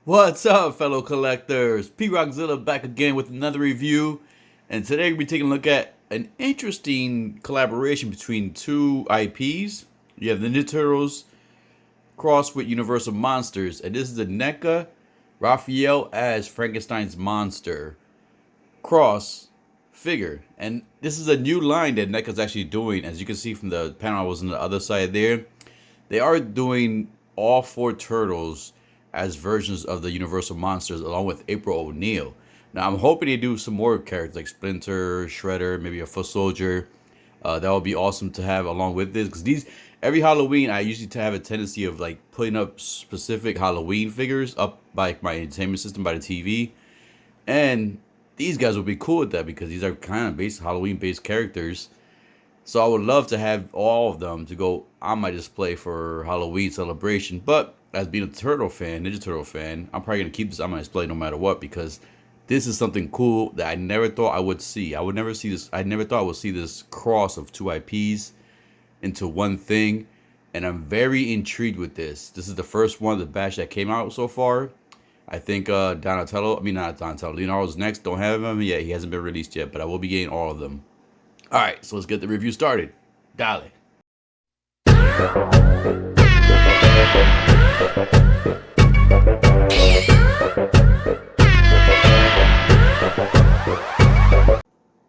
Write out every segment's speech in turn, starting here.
What's up, fellow collectors? P-Rockzilla back again with another review. And today we'll be taking a look at an interesting collaboration between two IPs. You have the Ninja Turtles crossed with Universal Monsters. And this is the NECA Raphael as Frankenstein's monster cross figure. And this is a new line that NECA's actually doing. As you can see from the panel I was on the other side there, they are doing all four turtles as versions of the Universal Monsters along with April O'Neil. Now I'm hoping they do some more characters like Splinter, Shredder, maybe a Foot Soldier. That would be awesome to have along with this, because these every Halloween I usually have a tendency of like putting up specific Halloween figures up by my entertainment system by the TV, and these guys would be cool with that because these are kind of based Halloween based characters. So I would love to have all of them to go on my display for Halloween celebration. But as being a Turtle fan, Ninja Turtle fan, I'm probably going to keep this on my display no matter what, because this is something cool that I never thought I would see. I would never see this. I never thought I would see this cross of two IPs into one thing. And I'm very intrigued with this. This is the first one of the batch that came out so far. I think not Donatello, Leonardo's next. Don't have him yet. He hasn't been released yet, but I will be getting all of them. Alright, so let's get the review started. Dale.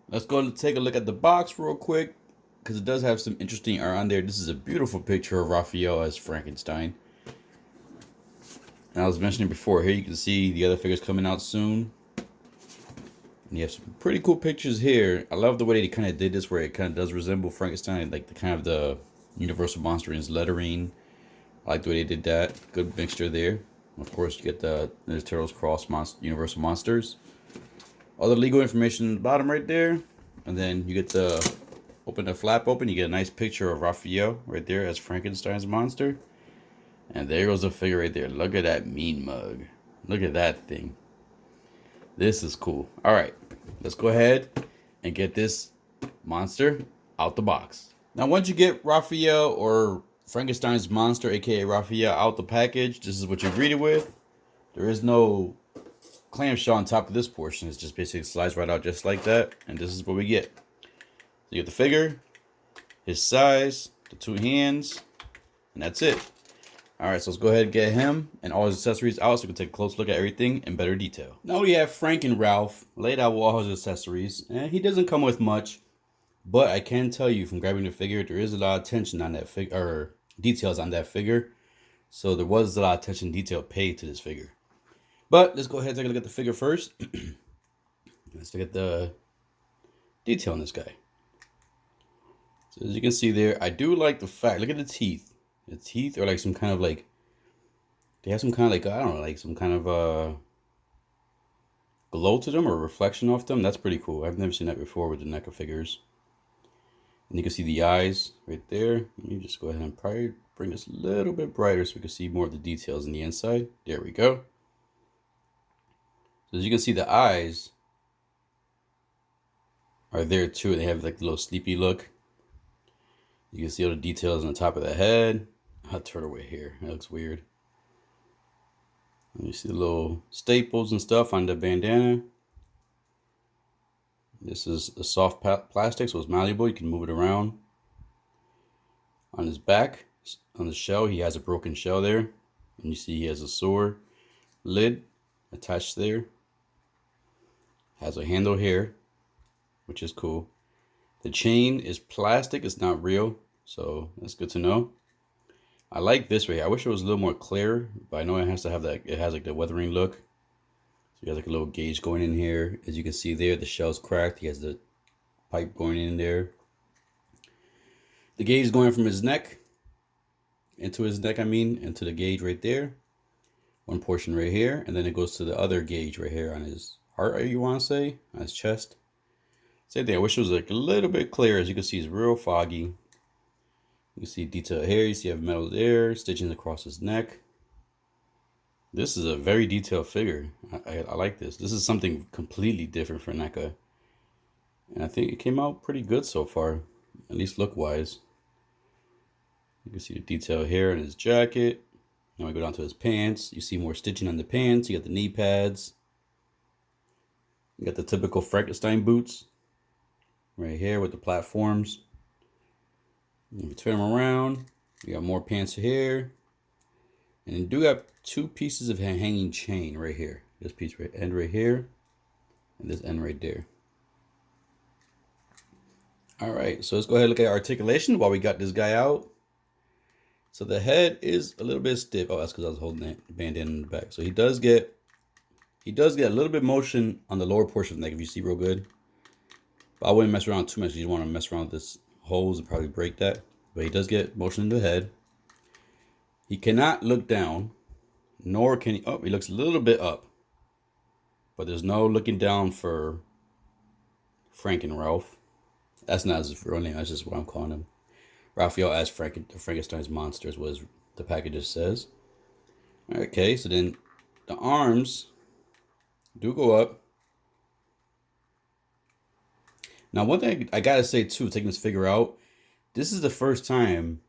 Let's go take a look at the box real quick, because it does have some interesting art on there. This is a beautiful picture of Raphael as Frankenstein. And I was mentioning before, here you can see the other figures coming out soon. And you have some pretty cool pictures here. I love the way they kind of did this, where it kind of does resemble Frankenstein, like the kind of the Universal Monster in his lettering. I like the way they did that. Good mixture there. Of course, you get the Ninja Turtles cross Universal Monsters. All the legal information at the bottom right there. And then you get to open the flap open. You get a nice picture of Raphael right there as Frankenstein's monster. And there goes the figure right there. Look at that mean mug. Look at that thing. This is cool. All right, let's go ahead and get this monster out the box. Now, once you get Raphael or Frankenstein's monster, aka Raphael, out the package, this is what you're greeted with. There is no clamshell on top of this portion. It's just basically slides right out just like that. And this is what we get. So you get the figure, his size, the two hands, and that's it. All right, so let's go ahead and get him and all his accessories out so we can take a close look at everything in better detail. Now we have Frank and Ralph laid out with all his accessories, and he doesn't come with much, but I can tell you from grabbing the figure, there is a lot of attention on that figure, or details on that figure. So there was a lot of attention and detail paid to this figure. But let's go ahead and take a look at the figure first. Let's look at the detail on this guy. So as you can see there, I do like the fact, look at the teeth. The teeth are like some kind of like, they have some kind of like, I don't know, like some kind of glow to them or reflection off them. That's pretty cool. I've never seen that before with the NECA figures. And you can see the eyes right there. Let me just go ahead and probably bring this a little bit brighter so we can see more of the details in the inside. There we go. So as you can see, the eyes are there too. They have like the little sleepy look. You can see all the details on the top of the head. A turtle right here. That looks weird. You see the little staples and stuff on the bandana. This is a soft plastic, so it's malleable. You can move it around. On his back, on the shell, he has a broken shell there. And you see he has a sewer lid attached there. Has a handle here, which is cool. The chain is plastic. It's not real, so that's good to know. I like this right here. I wish it was a little more clear, but I know it has to have that. It has like the weathering look. So you have like a little gauge going in here. As you can see there, the shell's cracked. He has the pipe going in there. The gauge is going from his neck into into the gauge right there. One portion right here, and then it goes to the other gauge right here on his heart, you want to say, on his chest. Same thing. I wish it was like a little bit clear. As you can see, it's real foggy. You can see detail here. You see I have metal there, stitching across his neck. This is a very detailed figure. I like this. This is something completely different for NECA. And I think it came out pretty good so far, at least look-wise. You can see the detail here in his jacket. Now we go down to his pants. You see more stitching on the pants. You got the knee pads. You got the typical Frankenstein boots right here with the platforms. If you turn them around, you got more pants here. And you do have two pieces of hanging chain right here. This piece right end right here, and this end right there. All right, so let's go ahead and look at articulation while we got this guy out. So the head is a little bit stiff. Oh, that's because I was holding that bandana in the back. So he does get a little bit motion on the lower portion of the neck if you see real good. But I wouldn't mess around too much. You don't want to mess around with this holes and probably break that. But he does get motion in the head. He cannot look down, nor can he. Oh, he looks a little bit up. But there's no looking down for Frank and Ralph. That's not his real name. That's just what I'm calling him. Raphael as Frankenstein's monsters was the package says. Okay, so then the arms do go up. Now, one thing I gotta say too, taking this figure out, this is the first time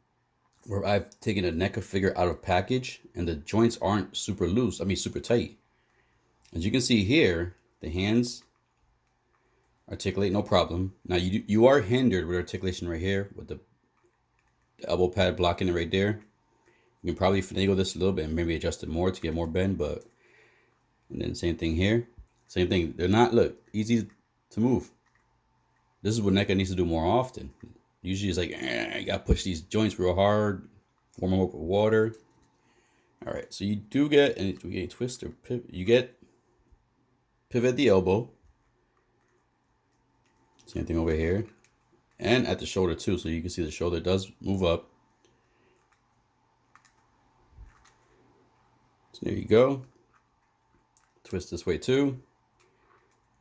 where I've taken a NECA figure out of package and the joints aren't super loose. I mean, super tight. As you can see here, the hands articulate no problem. Now you are hindered with articulation right here with the elbow pad blocking it right there. You can probably finagle this a little bit and maybe adjust it more to get more bend, but and then same thing here. Same thing. They're not, look, easy to move. This is what NECA needs to do more often. Usually it's like, you gotta push these joints real hard, warm them up with water. All right, so you do get, and we get twist or pivot. You get pivot at the elbow. Same thing over here. And at the shoulder too, so you can see the shoulder does move up. So there you go. Twist this way too.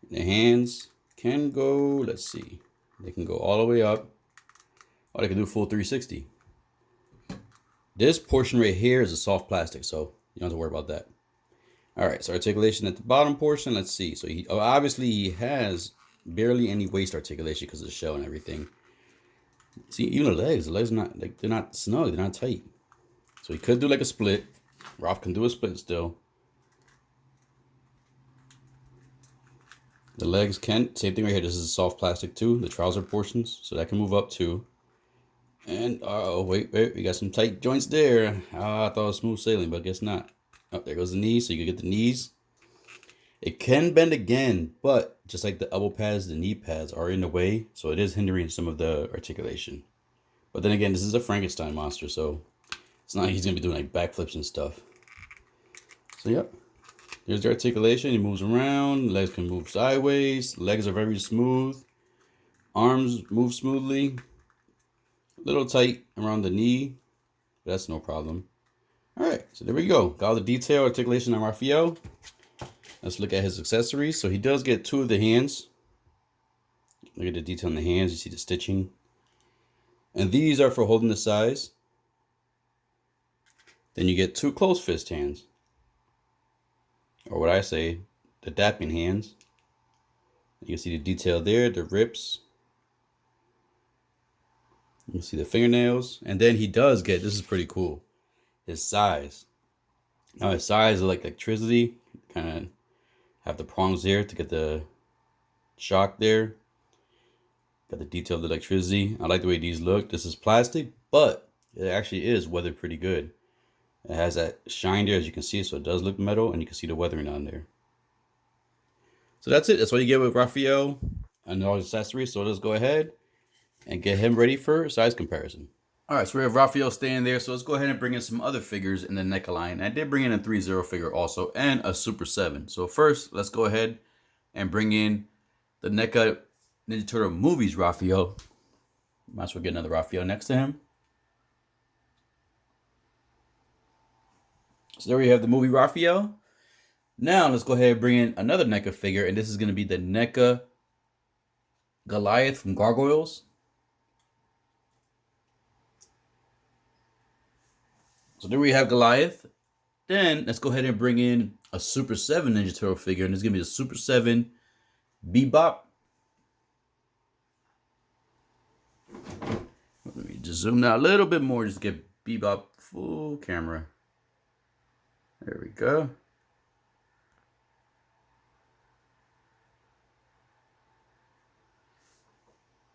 The hands can go, let's see, they can go all the way up. Oh, they can do full 360. This portion right here is a soft plastic, so you don't have to worry about that. All right, so articulation at the bottom portion, let's see. So obviously he has barely any waist articulation because of the shell and everything. See, even the legs are not, like, they're not snug, they're not tight. So he could do like a split. Ralph can do a split still. The legs can, same thing right here. This is soft plastic too, the trouser portions, so that can move up too. And oh wait, we got some tight joints there. I thought it was smooth sailing, but I guess not. Oh, there goes the knee, so you can get the knees. It can bend again, but just like the elbow pads, the knee pads are in the way, so it is hindering some of the articulation. But then again, this is a Frankenstein monster, so it's not like he's gonna be doing like backflips and stuff. So yep. Here's the articulation. He moves around. Legs can move sideways. Legs are very smooth. Arms move smoothly. A little tight around the knee. But that's no problem. All right, so there we go. Got all the detail, articulation on Raphael. Let's look at his accessories. So he does get two of the hands. Look at the detail on the hands. You see the stitching. And these are for holding the size. Then you get two closed fist hands. Or what I say, the dapping hands. You can see the detail there, the rips. You can see the fingernails. And then he does get, this is pretty cool, his size. Now his size is like electricity. Kind of have the prongs there to get the shock there. Got the detail of the electricity. I like the way these look. This is plastic, but it actually is weathered pretty good. It has that shine there, as you can see, so it does look metal, and you can see the weathering on there. So that's it. That's what you get with Raphael and all his accessories. So let's go ahead and get him ready for size comparison. All right, so we have Raphael staying there. So let's go ahead and bring in some other figures in the NECA line. I did bring in a 3-0 figure also, and a Super 7. So first, let's go ahead and bring in the NECA Ninja Turtle Movies Raphael. Might as well get another Raphael next to him. So there we have the movie Raphael. Now let's go ahead and bring in another NECA figure, and this is going to be the NECA Goliath from Gargoyles. So there we have Goliath. Then let's go ahead and bring in a Super 7 Ninja Turtle figure, and it's going to be the Super 7 Bebop. Let me just zoom out a little bit more just to get Bebop full camera. There we go.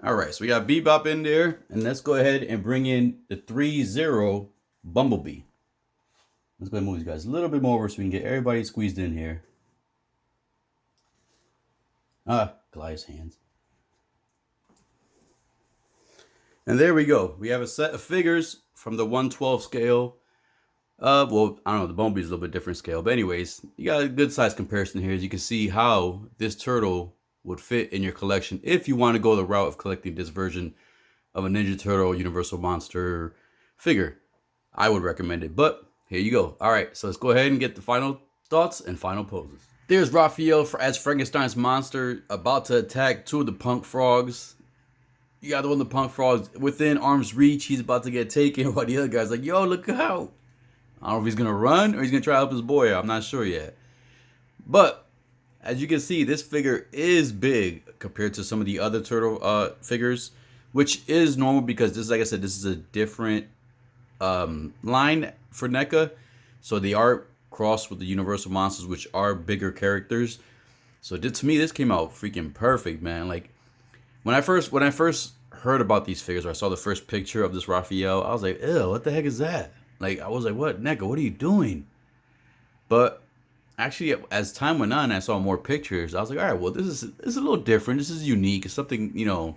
All right, so we got Bebop in there, and let's go ahead and bring in the 3-0 Bumblebee. Let's go ahead and move these guys a little bit more over so we can get everybody squeezed in here. Goliath's hands. And there we go. We have a set of figures from the 1/12 scale. Well, I don't know, the Bumblebee's a little bit different scale. But anyways, you got a good size comparison here. As you can see how this turtle would fit in your collection if you want to go the route of collecting this version of a Ninja Turtle Universal Monster figure. I would recommend it, but here you go. All right, so let's go ahead and get the final thoughts and final poses. There's Raphael as Frankenstein's monster about to attack two of the punk frogs. You got the one of the punk frogs within arm's reach. He's about to get taken while the other guy's like, yo, look out. I don't know if he's going to run or he's going to try to help his boy. I'm not sure yet. But as you can see, this figure is big compared to some of the other turtle figures, which is normal because this, like I said, this is a different line for NECA. So they are crossed with the Universal Monsters, which are bigger characters. So to me, this came out freaking perfect, man. Like when I first heard about these figures, or I saw the first picture of this Raphael, I was like, ew, what the heck is that? Like, I was like, what, NECA, what are you doing? But actually, as time went on, I saw more pictures. I was like, all right, well, this is a little different. This is unique. It's something, you know,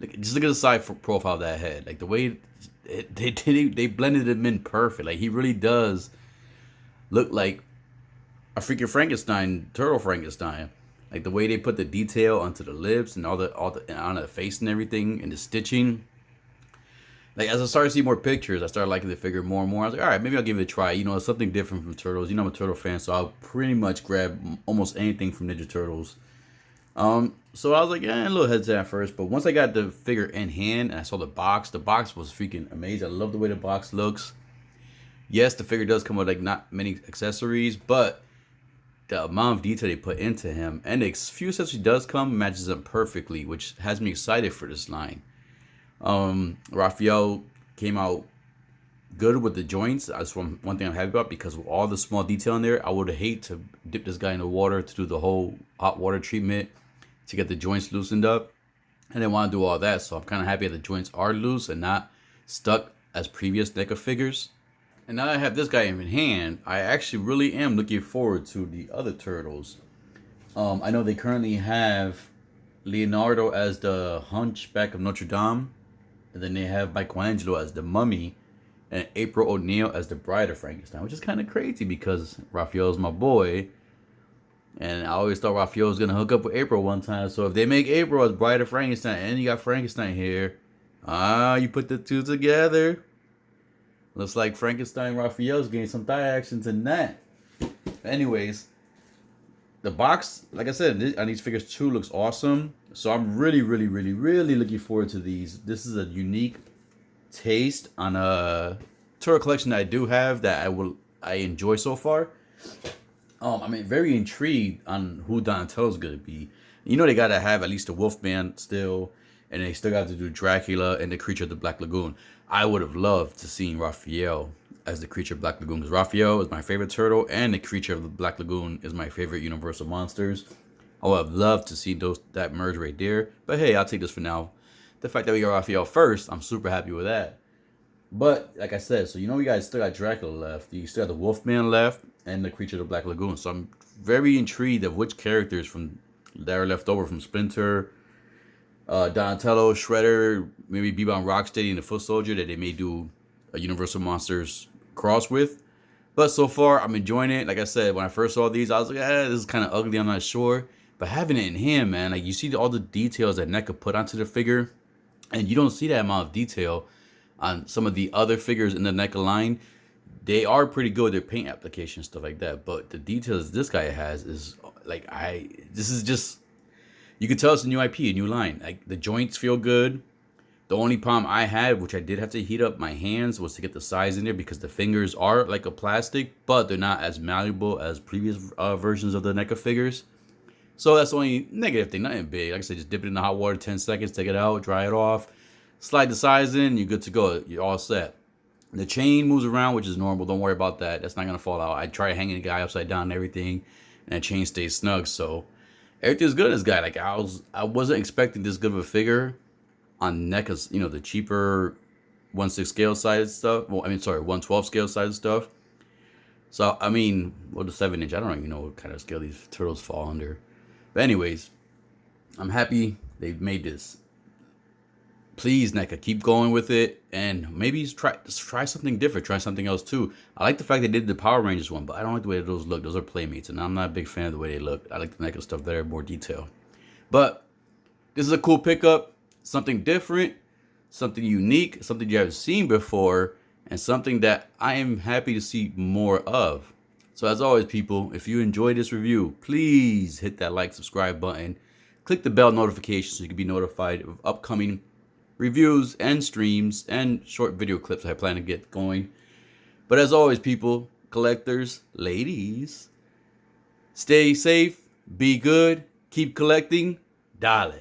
like, just look at the side profile of that head. Like, the way they blended him in perfect. Like, he really does look like a freaking Frankenstein, turtle Frankenstein. Like, the way they put the detail onto the lips and all the on the face and everything, and the stitching. Like, as I started to see more pictures, I started liking the figure more and more. I was like, all right, maybe I'll give it a try. You know, it's something different from Turtles. You know, I'm a Turtle fan, so I'll pretty much grab almost anything from Ninja Turtles. So I was like, a little hesitant at first. But once I got the figure in hand and I saw the box was freaking amazing. I love the way the box looks. Yes, the figure does come with, like, not many accessories, but the amount of detail they put into him and the few accessories does come matches up perfectly, which has me excited for this line. Raphael came out good with the joints. That's one thing I'm happy about, because with all the small detail in there, I would hate to dip this guy in the water to do the whole hot water treatment to get the joints loosened up. I didn't want to do all that, so I'm kind of happy that the joints are loose and not stuck as previous NECA figures. And now that I have this guy in hand, I actually really am looking forward to the other turtles. I know they currently have Leonardo as the Hunchback of Notre Dame. And then they have Michelangelo as the Mummy and April O'Neil as the Bride of Frankenstein, which is kind of crazy because Raphael's my boy. And I always thought Raphael was going to hook up with April one time. So if they make April as Bride of Frankenstein and you got Frankenstein here, you put the two together. Looks like Frankenstein Raphael's getting some thigh action tonight. Anyways, the box, like I said, on these figures too looks awesome. So I'm really looking forward to these. This is a unique taste on a turtle collection that I do have that I enjoy so far. I'm very intrigued on who Donatello's gonna be. You know, they gotta have at least a Wolfman still, and they still got to do Dracula and the Creature of the Black Lagoon. I would have loved to see Raphael as the Creature of Black Lagoon, because Raphael is my favorite turtle, and the Creature of the Black Lagoon is my favorite Universal Monsters. I would have loved to see that merge right there. But hey, I'll take this for now. The fact that we got Raphael first, I'm super happy with that. But like I said, so you know, we guys still got Dracula left. You still got the Wolfman left and the Creature of the Black Lagoon. So I'm very intrigued of which characters that are left over from Splinter, Donatello, Shredder, maybe Bebop and Rocksteady and the Foot Soldier that they may do a Universal Monsters cross with. But so far, I'm enjoying it. Like I said, when I first saw these, I was like, this is kind of ugly. I'm not sure. But having it in him, man, like, you see all the details that NECA put onto the figure, and you don't see that amount of detail on some of the other figures in the NECA line. They are pretty good with their paint application, stuff like that. But the details this guy has is like, this is just, you can tell it's a new IP, a new line. Like, the joints feel good. The only problem I had, which I did have to heat up my hands, was to get the size in there, because the fingers are like a plastic, but they're not as malleable as previous versions of the NECA figures. So that's the only negative thing, nothing big. Like I said, just dip it in the hot water, 10 seconds, take it out, dry it off, slide the size in, you're good to go. You're all set. The chain moves around, which is normal. Don't worry about that. That's not gonna fall out. I tried hanging the guy upside down and everything, and the chain stays snug. So everything's good in this guy. Like I wasn't expecting this good of a figure on NECA's, the cheaper 1/6 scale size stuff. Well, I mean, sorry, 1/12 scale size stuff. So I mean, well, the 7-inch. I don't even know what kind of scale these turtles fall under. But anyways, I'm happy they've made this. Please, NECA, keep going with it, and maybe try something different. Try something else too. I like the fact they did the Power Rangers one, but I don't like the way those look. Those are Playmates, and I'm not a big fan of the way they look. I like the NECA stuff better, more detail. But this is a cool pickup, something different, something unique, something you haven't seen before, and something that I am happy to see more of. So as always, people, if you enjoyed this review, please hit that like, subscribe button. Click the bell notification so you can be notified of upcoming reviews and streams and short video clips I plan to get going. But as always, people, collectors, ladies, stay safe, be good, keep collecting, dale.